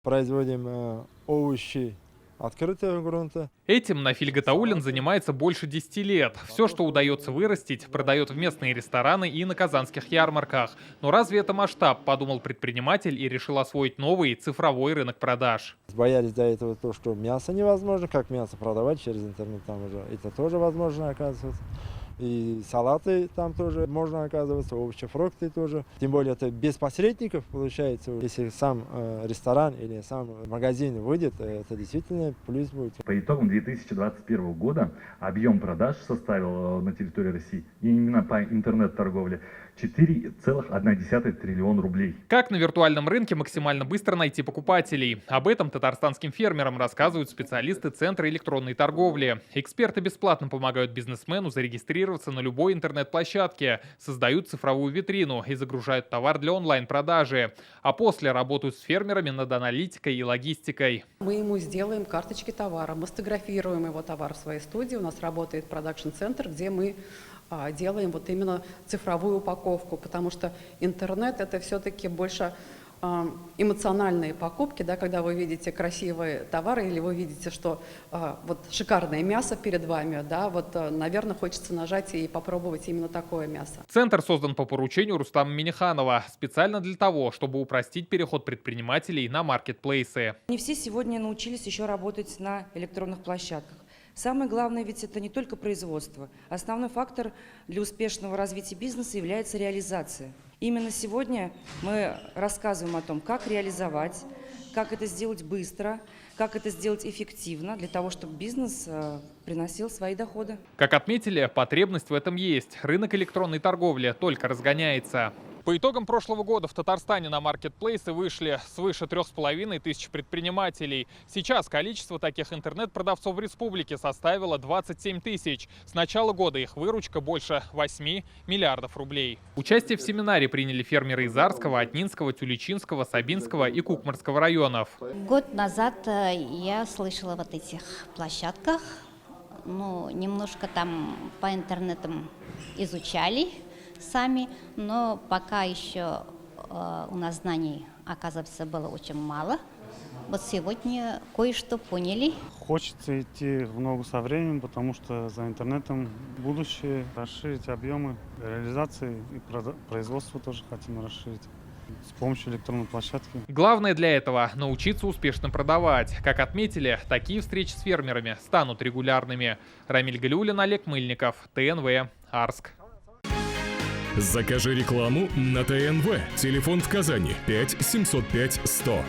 Производим овощи открытого грунта. Этим Нафиль Гатаулин занимается больше 10 лет. Все, что удается вырастить, продает в местные рестораны и на казанских ярмарках. Но разве это масштаб, подумал предприниматель и решил освоить новый цифровой рынок продаж. Боялись до этого то, что мясо невозможно, как мясо продавать через интернет, там уже это тоже возможно, оказывается. И салаты там тоже можно, оказывается, овощи, фрукты тоже. Тем более это без посредников получается. Если сам ресторан или сам магазин выйдет, это действительно плюс будет. По итогам 2021 года объем продаж составил на территории России именно по интернет-торговле 4,1 триллиона рублей. Как на виртуальном рынке максимально быстро найти покупателей? Об этом татарстанским фермерам рассказывают специалисты Центра электронной торговли. Эксперты бесплатно помогают бизнесмену зарегистрироваться на любой интернет-площадке, создают цифровую витрину и загружают товар для онлайн-продажи. А после работают с фермерами над аналитикой и логистикой. Мы ему сделаем карточки товара, мы сфотографируем его товар в своей студии. У нас работает продакшн-центр, где мы делаем вот именно цифровую упаковку, потому что интернет — это все-таки больше эмоциональные покупки, да, когда вы видите красивые товары или вы видите, что вот шикарное мясо перед вами, да, вот, наверное, хочется нажать и попробовать именно такое мясо. Центр создан по поручению Рустама Миниханова специально для того, чтобы упростить переход предпринимателей на маркетплейсы. Не все сегодня научились еще работать на электронных площадках. Самое главное ведь это не только производство. Основной фактор для успешного развития бизнеса является реализация. Именно сегодня мы рассказываем о том, как реализовать, как это сделать быстро, как это сделать эффективно, для того, чтобы бизнес приносил свои доходы. Как отметили, потребность в этом есть. Рынок электронной торговли только разгоняется. По итогам прошлого года в Татарстане на маркетплейсы вышли свыше 3500 предпринимателей. Сейчас количество таких интернет-продавцов в республике составило 27 тысяч. С начала года их выручка больше 8 миллиардов рублей. Участие в семинаре приняли фермеры из Арского, Атнинского, Тюличинского, Сабинского и Кукмарского районов. Год назад я слышала вот этих площадках, ну, немножко там по интернетам изучали сами, но пока еще у нас знаний, оказывается, было очень мало. Вот сегодня кое-что поняли. Хочется идти в ногу со временем, потому что за интернетом будущее, расширить объемы реализации и производства тоже хотим расширить с помощью электронной площадки. Главное для этого – научиться успешно продавать. Как отметили, такие встречи с фермерами станут регулярными. Рамиль Галиуллин, Олег Мыльников, ТНВ, Арск. Закажи рекламу на ТНВ. Телефон в Казани 5 705 100.